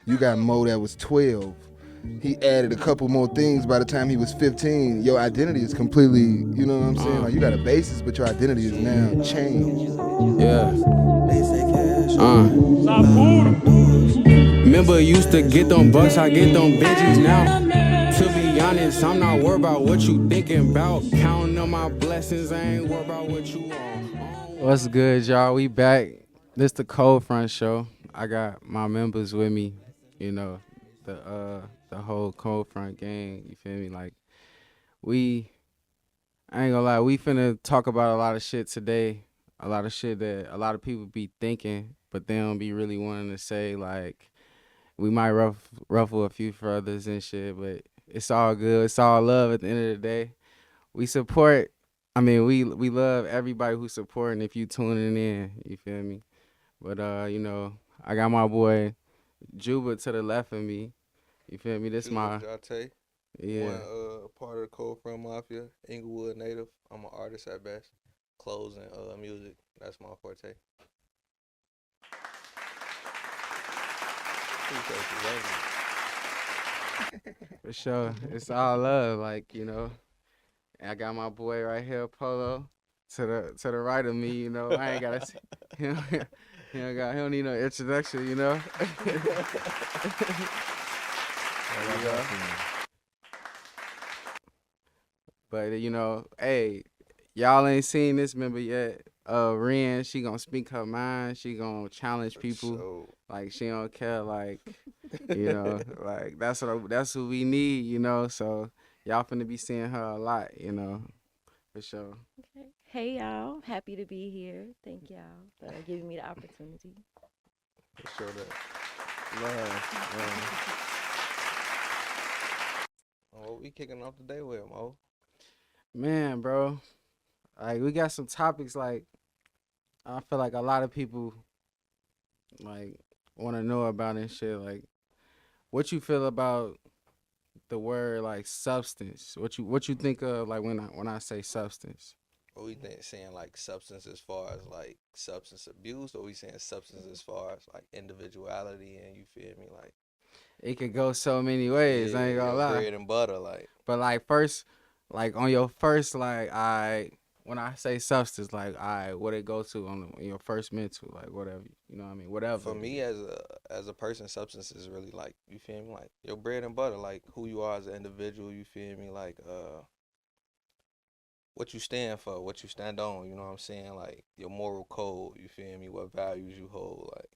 You got Mo that was 12. He added a couple more things by the time he was 15. Your identity is completely, you know what I'm saying? Like you got a basis, but your identity is now changed. Yeah. Remember, used to get them bucks, I get them bitches now. To be honest, I'm not worried about what you thinking about. Counting on my blessings, I ain't worried about what you on. What's good, y'all? We back. This the Cold Front Show. I got my members with me, you know, the whole Cold Front gang, you feel me? Like, I ain't gonna lie, we finna talk about a lot of shit today. A lot of shit that a lot of people be thinking, but they don't be really wanting to say. Like, we might ruffle a few feathers and shit, but it's all good. It's all love at the end of the day. We support. I mean, we love everybody who's supporting. If you tuning in, you feel me. But you know, I got my boy Juba to the left of me. You feel me? This my Jate, yeah. one part of the Cold Front Mafia, Inglewood native. I'm an artist at best. Clothes and music, that's my forte. For sure. It's all love, like, you know. I got my boy right here, Polo, to the right of me, you know. I ain't gotta say he don't need no introduction, you know. There you go. But you know, hey, y'all ain't seen this member yet. Ren, she gonna speak her mind. She gonna challenge people. So, Like she don't care. Like you know, like that's who we need. You know, so y'all finna be seeing her a lot. You know, for sure. Okay. Hey y'all, happy to be here. Thank y'all for giving me the opportunity. For sure that love. what we kicking off the day with, Mo? Man, bro, like we got some topics. Like I feel like a lot of people like want to know about and shit. Like what you feel about the word like substance? What you think of like when I say substance? What we think saying like substance as far as like substance abuse, or we saying substance as far as like individuality and you feel me like It could go so many ways. I ain't gonna your lie. bread and butter like But like first, like on your first like when I say substance, like what it go to on your first mental, like whatever, you know what I mean, whatever. for me as a person, substance is really like you feel me like your bread and butter, like who you are as an individual. You feel me like what you stand for, what you stand on. You know what I'm saying? Like your moral code. You feel me? What values you hold. Like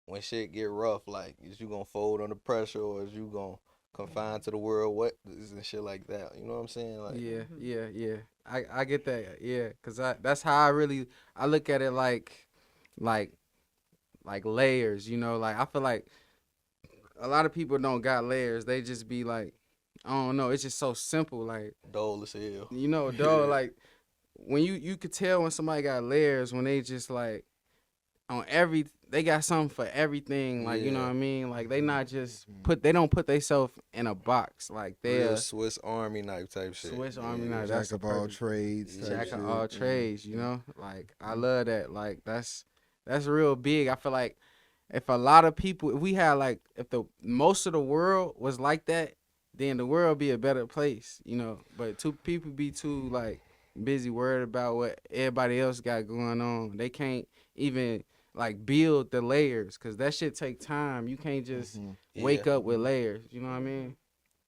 when shit get rough, like is you gonna fold under pressure or is you gonna confine to the world? What is and shit like that? You know what I'm saying? Like Yeah. I get that. Yeah, cause that's how I look at it like like layers. You know, like I feel like a lot of people don't got layers. They just be like, I don't know. It's just so simple. Like dull as hell. you know, dog. Like when you could tell when somebody got layers when they just like on every they got something for everything. Like you know what Yeah. I mean. Like they not just they don't put themselves in a box. Like Real they're Swiss Army knife type shit. Swiss Army Yeah. knife. Jack That's a of all perfect trades type jack shit. of all trades. You know, like I love that. Like that's real big. I feel like if a lot of people, if we had like if the most of the world was like that, then the world be a better place. You know, but too people be too like busy worried about what everybody else got going on. They can't even like build the layers because that shit take time. You can't just Yeah. wake up with layers. You know what I mean?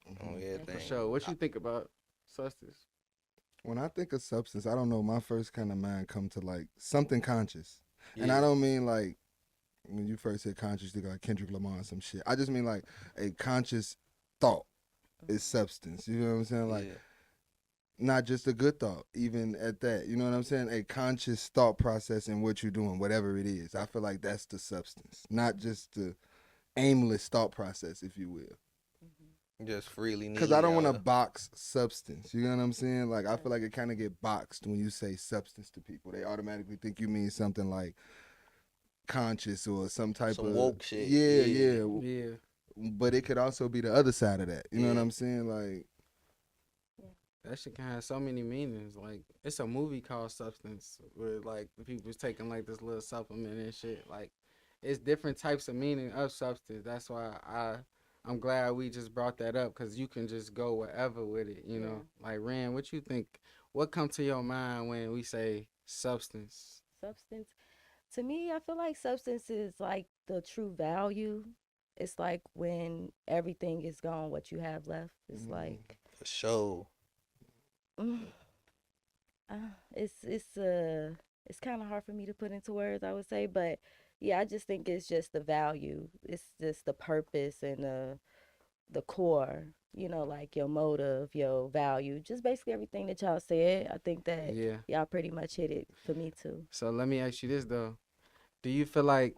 On For everything. sure. What you think about substance? When I think of substance, I don't know. My first kind of mind come to like something conscious, and I Yeah. don't mean like when you first said conscious, you think like Kendrick Lamar or some shit. I just mean like a conscious thought is substance. You know what I'm saying? Like Yeah. not just a good thought, even at that. You know what I'm saying? A conscious thought process in what you're doing, whatever it is. I feel like that's the substance, not just the aimless thought process, if you will. Just freely Because I needly don't want out to here. box substance. You know what I'm saying? Like I feel like it kind of get boxed when you say substance to people. They automatically think you mean something like conscious or some type Some of woke shit. yeah. Yeah. But it could also be the other side of that. You know what Yeah. I'm saying? Like That shit can have so many meanings. Like it's a movie called Substance where like the people's taking like this little supplement and shit. Like it's different types of meaning of substance. That's why I'm glad we just brought that up because you can just go wherever with it. You know, like Rand, what you think? What come to your mind when we say substance? Substance. To me, I feel like substance is like the true value. It's like when everything is gone, what you have left is like For sure. mm, it's kind of hard for me to put into words, I would say, but yeah, I just think it's just the value. It's just the purpose and the core, like your motive, your value, just basically everything that y'all said. I think that Yeah. y'all pretty much hit it for me too. So let me ask you this though: Do you feel like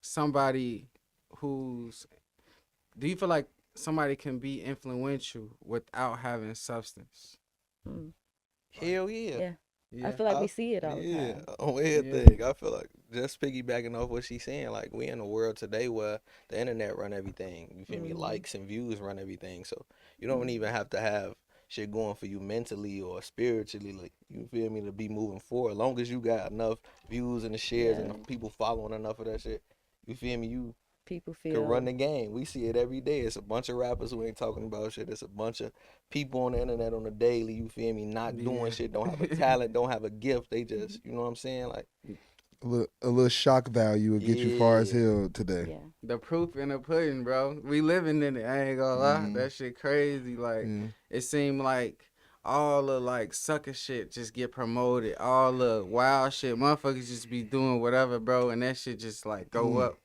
somebody who's do you feel like somebody can be influential without having substance? Mm. Hell yeah. Yeah. Yeah. I feel like we see it all the Yeah, time. on everything. I feel like just piggybacking off what she's saying, like we in a world today where the internet run everything. You feel me? Mhm. Likes and views run everything. So you don't even have to have shit going for you mentally or spiritually. Like you feel me to be moving forward. As long as you got enough views and the shares and the Yeah. people following enough of that shit, you feel me? You People can feel run the game. We see it every day. It's a bunch of rappers who ain't talking about shit. It's a bunch of people on the internet on the daily, you feel me, not Yeah. doing shit, don't have a talent, don't have a gift. They just, you know what I'm saying? Like, A little shock value will get you far as Yeah. hell today. yeah. The proof in the pudding, bro. We living in it. I ain't gonna lie. Mhm. That shit crazy. Like Yeah. it seemed like all the like sucker shit just get promoted. All the wild shit, motherfuckers just be doing whatever, bro, and that shit just like go up.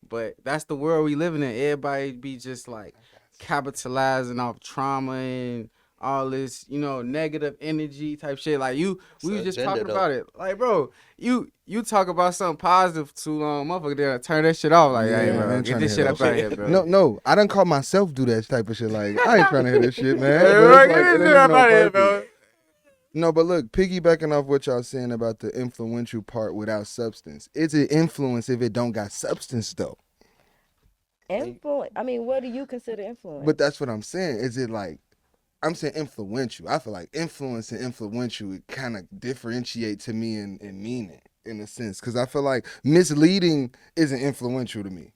But that's the world we living in. Everybody be just like capitalizing off trauma and all this, negative energy type shit. Like we was a just agenda, talking though. about it. Like, bro, you talk about something positive too long, motherfucker, then turn that shit off. Like, hey, Yeah, bro, man, get tryna this hear shit that up out of shit. here, bro. No, I done caught myself do that type of shit. Like, I ain't trying to hear this shit, man. Hey, But bro, it's get like, this it shit ain't up no out of here, purpose. bro. No, but look, piggybacking off what y'all saying about the influential part without substance. Is it influence if it don't got substance though? Influence. I mean, what do you consider influence? But that's what I'm saying. Is it like I'm saying influential? I feel like influence and influential it kind of differentiate to me in meaning in a sense because I feel like misleading isn't influential to me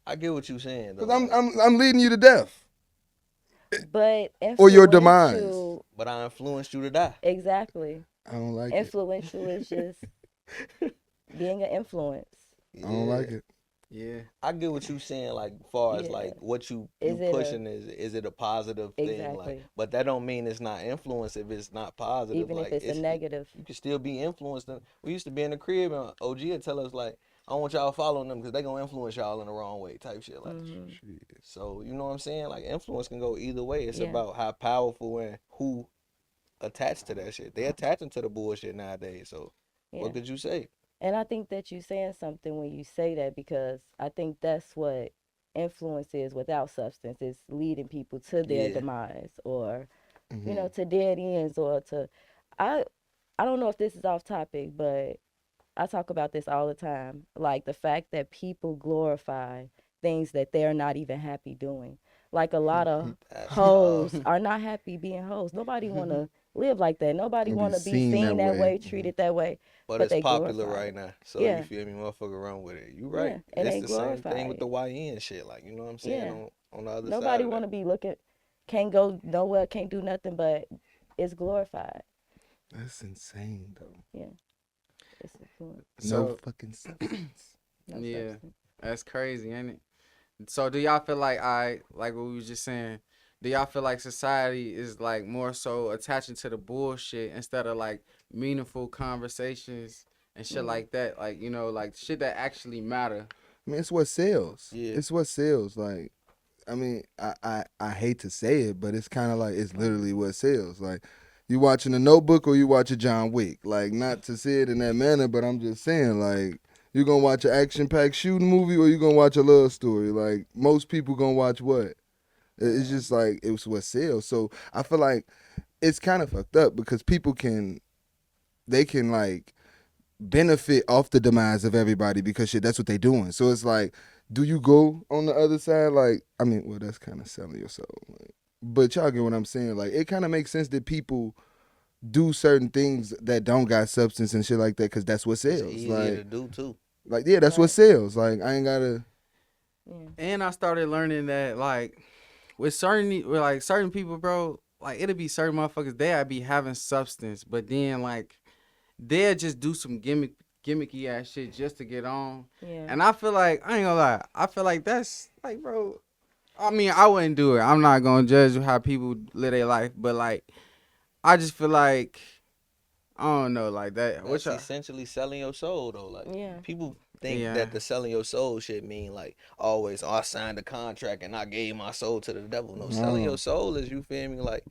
I get what you're saying, though. because Like, I'm leading you to death But or your demise. influential, but I influenced you to die. exactly. I don't like it. Influential is just being an influence. I don't like it. Yeah. I get what you saying, like far as Yeah. like what you Is it a- pushing is it a positive thing? Like, Exactly. but that don't mean it's not influence if it's not positive. Even like, if it's a negative. you can still be influenced. We used to be in the crib and OG would tell us like, I don't want y'all following them because they gonna influence y'all in the wrong way, type shit. Like, Mhm. so you know what I'm saying? Like, influence can go either way. It's Yeah. about how powerful and who attached to that shit. They attaching to the bullshit nowadays. So Yeah. what could you say? And I think that you're saying something when you say that because I think that's what influence is without substance. It's leading people to their Yeah. demise or, Mhm. to dead ends or to. I don't know if this is off topic, but I talk about this all the time. Like the fact that people glorify things that they're not even happy doing. Like a lot of That's hoes are not happy being hoes. Nobody want to live like that. Nobody And want be to be seen seen that that way. way, treated that way. But But it's they popular glorify right it. now. So Yeah. you feel me, motherfucker, run with it. You right. Yeah, and It's they the same glorify thing with it. the YN shit. Like, you know what I'm saying? Yeah. On the other Nobody side. want to be looking, can't go nowhere, can't do nothing, but it's glorified. That's insane though. Yeah. It's influence. No So fucking substance. No Yeah. substance. that's crazy, ain't it? So do y'all feel like like what we was just saying? Do y'all feel like society is like more so attaching to the bullshit instead of like meaningful conversations and shit like that? Like like shit that actually matter. I mean, it's what sells. Yeah. It's what sells. Like, I mean, I hate to say it, but it's kind of like it's literally what sells. Like, you watching a Notebook or you watching John Wick. Like, not to say it in that manner, but I'm just saying, like, you gonna watch an action-packed shooting movie or you gonna watch a love story. Like, most people gonna watch what? It's just like it's what sells. So I feel like it's kind of fucked up because people can like benefit off the demise of everybody because shit, that's what they doing. So it's like, do you go on the other side? Like, I mean, well, that's kind of selling your soul. Like, but y'all get what I'm saying? Like, it kind of makes sense that people do certain things that don't got substance and shit like that because that's what It's sells. easier to Like, do too. Like, yeah, that's what Right. sells. Like, I ain't gotta. Yeah. And I started learning that like with certain people, bro, like it'll be certain motherfuckers they'll be having substance, but then like they'll just do some gimmicky ass shit just to get on. Yeah. And I feel like I ain't gonna lie, I feel like that's like, bro. I mean, I wouldn't do it. I'm not gonna judge how people live their life, but like I just feel like I don't know, like that. What That's y'all? essentially selling your soul, though. Like, Yeah. people think Yeah. that the selling your soul shit mean like always, oh, I signed a contract and I gave my soul to the devil. No, selling No. your soul is, you feel me, like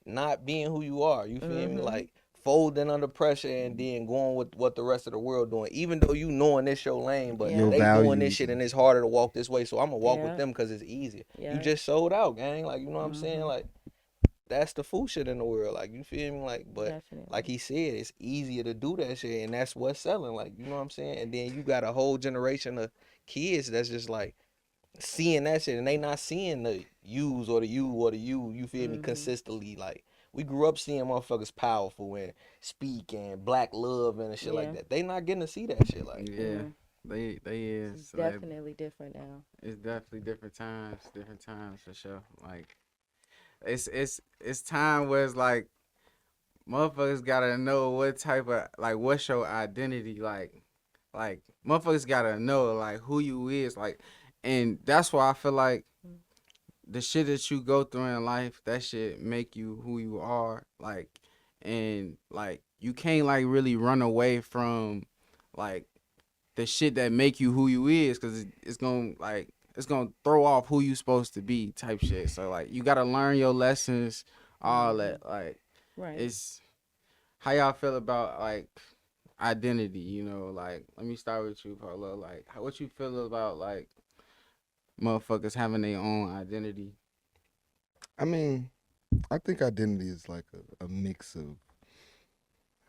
not being who you are. You feel me, Mhm. like folding under pressure and then going with what the rest of the world doing. Even though you knowing this your lane, but Your they doing this values shit and- and it's harder to walk this way, so I'm gonna walk with Yeah. them because it's easier. Yeah. You just sold out, gang. Like, you know what I'm saying? Mhm. Like, that's the fool shit in the world. Like, you feel me? Like, but Definitely. like he said, it's easier to do that shit, and that's what's selling. Like, you know what I'm saying? And then you got a whole generation of kids that's just like seeing that shit, and they not seeing the yous or the you or the you feel me, Mhm. consistently. Like, we grew up seeing motherfuckers powerful and speak and black love and shit like Yeah. that. They not getting to see that shit. Like, Yeah, Yeah. they is. It's Like, definitely different now. it's definitely different times for sure. Like it's time where it's like motherfuckers gotta know what type of like what's your identity like motherfuckers gotta know like who you is like, and that's why I feel like the shit that you go through in life, that shit make you who you are, like, and like you can't like really run away from like the shit that make you who you is, because it's gonna throw off who you supposed to be type shit. So like you gotta learn your lessons, all that. Like Right. it's how y'all feel about like identity, like let me start with you, Paulo. Like what you feel about like motherfuckers having their own identity? I mean, I think identity is like a mix of.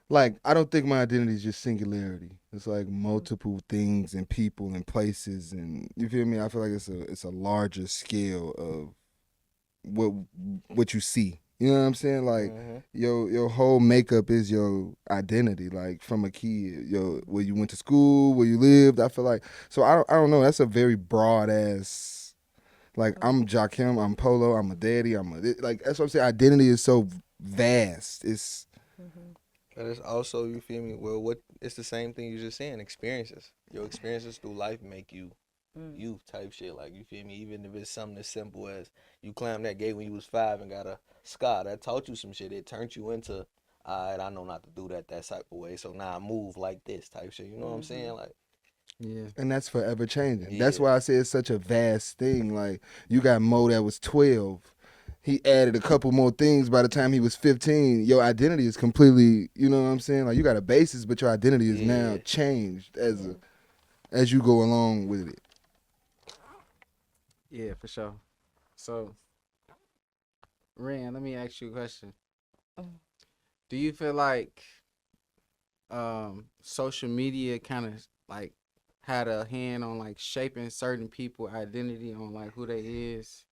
Like, I don't think my identity is just singularity. It's like multiple things and people and places, and you feel me. I feel like it's a larger scale of what you see. You know what I'm saying? Like your whole makeup is your identity. Like from a kid, where you went to school, where you lived. I feel like so. I don't know. That's a very broad ass. Like I'm Jakim, I'm Polo, I'm a daddy, like that's what I'm saying. Identity is so vast. It's but it's also, you feel me, well, what it's the same thing you just saying, experiences. Your experiences through life make you you type shit. Like, you feel me, even if it's something as simple as you climbed that gate when you was 5 and got a scar, that taught you some shit. It turned you into, alright, I know not to do that type of way, so now I move like this type shit. You know what I'm saying? Like, Yeah. and that's forever changing. Yeah. That's why I say it's such a vast thing. Like you got Mo that was 12. He added a couple more things by the time he was 15. Your identity is completely, you know what I'm saying? Like you got a basis, but your identity is now Yeah. changed as you go along with it. Yeah, for sure. So, Ren, let me ask you a question. Do you feel like social media kind of like had a hand on like shaping certain people identity on like who they is?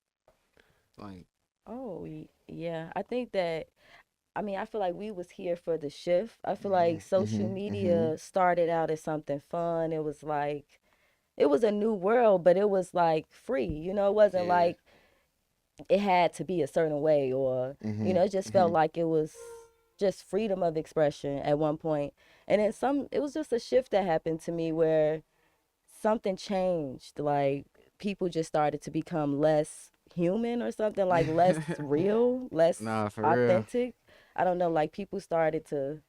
Like, Oh, yeah. I think that, I mean, I feel like we was here for the shift. I feel like social media started out as something fun. It was like, it was a new world, but it was like free. You know, it wasn't Yeah. like it had to be a certain way or, you know, it just felt like it was just freedom of expression at one point. And then it was just a shift that happened to me where something changed. Like people just started to become less human or something, like less real, less nah, for real. authentic. I don't know, like people started to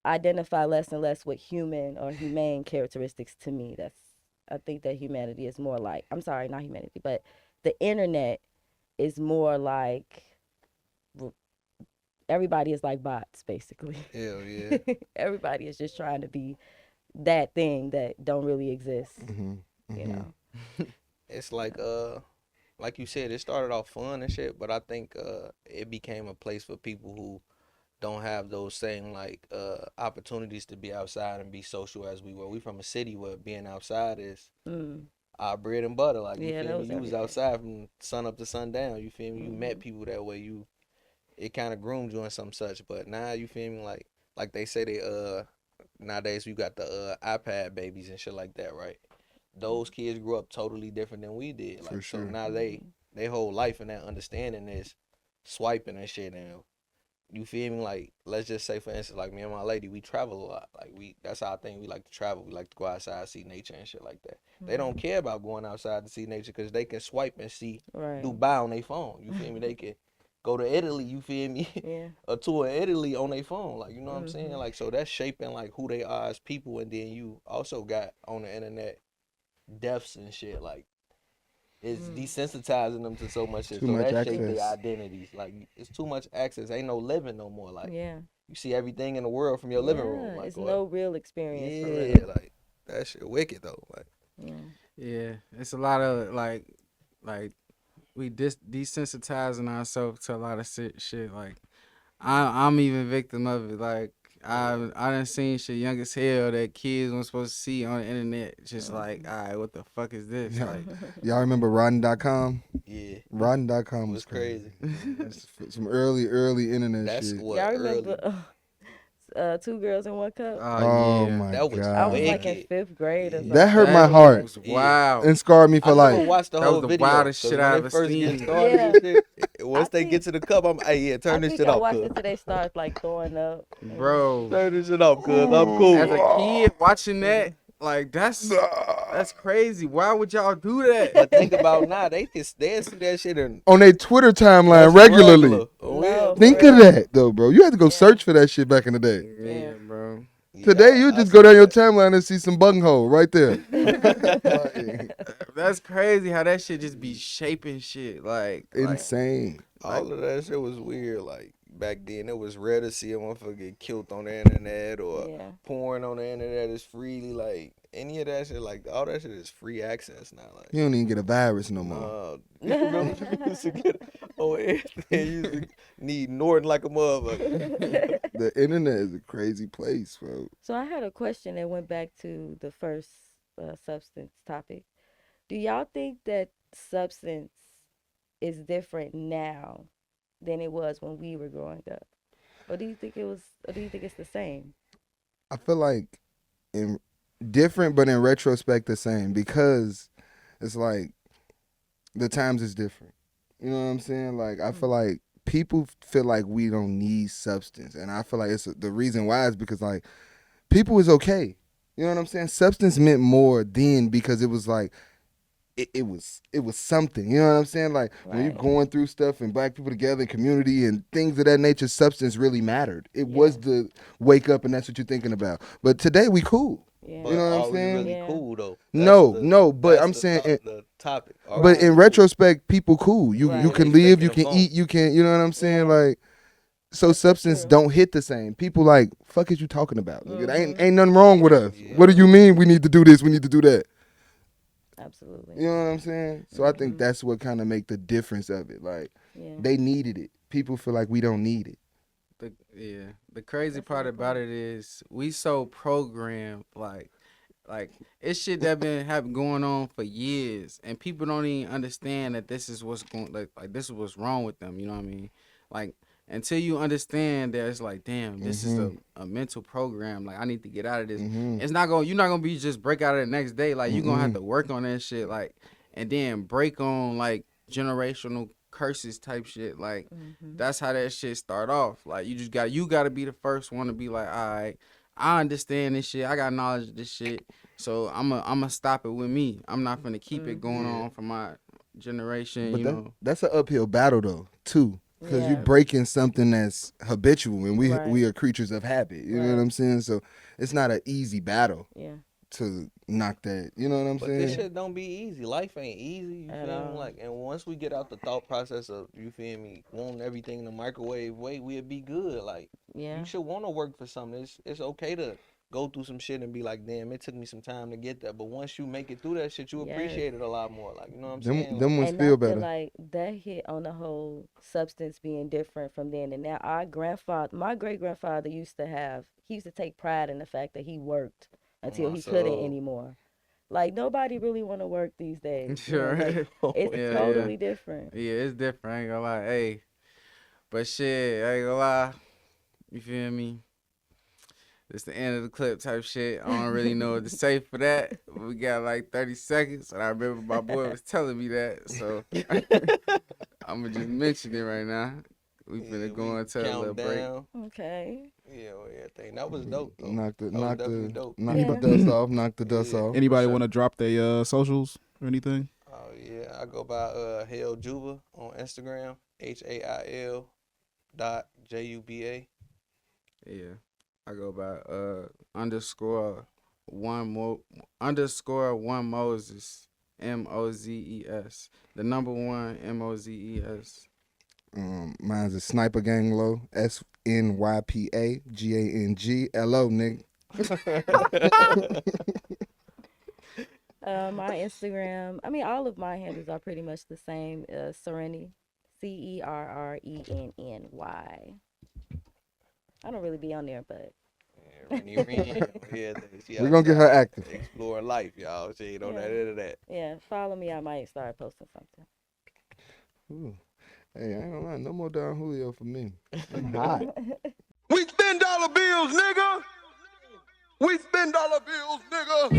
identify less and less with human or humane characteristics to me. I think that humanity is more like, I'm sorry, not humanity, but the internet is more like everybody is like bots basically. hell yeah. Everybody is just trying to be that thing that don't really exist, you know. It's like you said, it started off fun and shit, but I think it became a place for people who don't have those same like opportunities to be outside and be social as we were. We from a city where being outside is our bread and butter. Like, you Yeah, that feel me? was You was everything. outside from sun up to sundown. You feel me? You met people that way. It kind of groomed you and some such. But now, you feel me? Like they say, nowadays we got the iPad babies and shit like that, right? Those kids grew up totally different than we did. For Like so sure. now they whole life and that understanding is swiping and shit, and you feel me? Like, let's just say, for instance, like me and my lady, we travel a lot. Like, that's our thing. We like to travel. We like to go outside, see nature and shit like that. They don't care about going outside to see nature because they can swipe and see Right. Dubai on their phone. You feel me? They can go to Italy. You feel me? Yeah. A tour in Italy on their phone. Like, you know what I'm saying? Like, so that's shaping like who they are as people. And then you also got on the internet deaths and shit. Like, it's desensitizing them to so much shit. Too So much that shape access. their identities. Like, it's too much access. Ain't no living no more. Like, Yeah. you see everything in the world from your living room. Yeah, Like, it's or- no real experience. For yeah, real. like that shit wicked though. Like, Yeah. Yeah, it's a lot of like we desensitizing ourselves to a lot of shit. Like I'm even victim of it. Like I done seen shit young as hell that kids weren't supposed to see on the internet. Just like, all right, what the fuck is this? Yeah. Like, Y'all remember Rotten.com? yeah, Rotten.com was was crazy. That's some early internet That's shit. what Y'all early. remember Two Girls in One Cup? Oh yeah, my That was I was god, like in wicked. 5th grade or Yeah. something. that hurt my That heart was Yeah. wild. and scarred me I for never life. watched the That whole was the video. wildest 'cause shit when I they ever first get seen. started Yeah. and shit, once they think- get to the cup, I'm, hey, yeah, I turn this think shit I off, watched cuz. it till they start like throwing up. Bro, Turn this shit off, cuz. I'm cool. as a kid watching that, like that's crazy. Why would y'all do that? But think about now, they see that shit in On their Twitter timeline that's regularly. regular. Oh, No, yeah. for Think real. of that though, bro. You had to go Yeah. search for that shit back in the day. Yeah, bro. Yeah, Today you I just see go down your that. timeline and see some bunghole right there. Like, That's crazy how that shit just be shaping shit. Like insane. All of that shit was weird. Like back then, it was rare to see a motherfucker get killed on the internet or Yeah. porn on the internet is freely. Like any of that shit, like all that shit is free access now. Like You don't even get a virus no more. you remember you used to get on everything. You used to need Norton like a motherfucker. The internet is a crazy place, bro. So I had a question that went back to the first substance topic. Do y'all think that substance is different now than it was when we were growing up? Or do you think it's the same? I feel like in different, but in retrospect the same because it's like the times is different. You know what I'm saying? Like I feel like people feel like we don't need substance, and I feel like it's the reason why is because like people is okay. You know what I'm saying? Substance meant more then because it was like it was something. You know what I'm saying? Like when you're Right. going through stuff and black people together in community and things of that nature, substance really mattered. It was the wake up and that's what you're thinking about. But today we cool. Yeah. But You know what I'm are we saying? really Yeah. cool though? No, but that's I'm the saying the topic. Are we but in really retrospect, people cool. You Right. can They live, you taking can a eat, you can, you know what I'm saying? Yeah. Like, so substance true. don't hit the same. People like, fuck is you talking about? Nigga, Mhm. ain't nothing wrong with us. Yeah. What do you mean we need to do this? We need to do that. Absolutely. You know what I'm saying? So I think that's what kind of make the difference of it. Like, Yeah. they needed it. People feel like we don't need it. The crazy That's a part good about point. it is we so programmed like it's shit that been going on for years and people don't even understand that this is what's going like this is what's wrong with them, you know what I mean? Like until you understand that it's like damn, this is a mental program, like I need to get out of this. Mhm. You're not gonna be just break out of it the next day. Like you're gonna have Mm-mm. to work on that shit, like and then break on like generational curses type shit. Like that's how that shit start off. Like you gotta be the first one to be like, all right, I understand this shit. I got knowledge of this shit. So I'ma stop it with me. I'm not gonna keep it going on for my generation, But you know. that's an uphill battle though, too. Because you Yeah. breaking something that's habitual and we Right. are creatures of habit. You know what Right. I'm saying? So it's not an easy battle Yeah. to knock that. You know what I'm But saying? this shit don't be easy. Life ain't easy. You At feel all. me? Like, and once we get out the thought process of you feel me, wanting everything in the microwave way, we'll be good. Like, Yeah. you should want to work for something. It's okay to go through some shit and be like, damn, it took me some time to get there. But once you make it through that shit, you Yes. appreciate it a lot more. Like, you know what I'm Them saying? them ones And feel I better. feel like that hit on the whole substance being different from then and now. My great grandfather used to take pride in the fact that he worked until he couldn't So- anymore. Like nobody really want to work these days. You know, Sure. like, it's Yeah, totally different. Yeah, it's different. I ain't gonna lie. Hey, but shit, I ain't gonna lie. You feel me? it's the end of the clip type shit. I don't really know what to say for that. We got like 30 seconds, and I remember my boy was telling me that, so I'm gonna just mention it right now. We finna go into a little break. Okay. Yeah, well, everything. That was dope, though. Knock the That was definitely dope. Yeah. dust off. Knock the dust Yeah. off. Anybody sure. want to drop their socials or anything? Oh, yeah. I go by Hail Juba on Instagram. HAIL.JUBA. Yeah, I go by _1 Moses, MOZES. The number 1 MOZES. Mine's a Sniper Gang Low. SNYPAGANGLO, nigga. My Instagram, I mean, all of my handles are pretty much the same. Serenny, CERRENNY. I don't really be on there, but Rennie Ren. Yeah, We're gonna get her active. Exploring life, y'all. She ain't on that internet. yeah, follow me. I might start posting something. Ooh. Hey, I ain't gonna lie. No more Don Julio for me. I'm hot. We spend dollar bills, nigga. We spend dollar bills, nigga.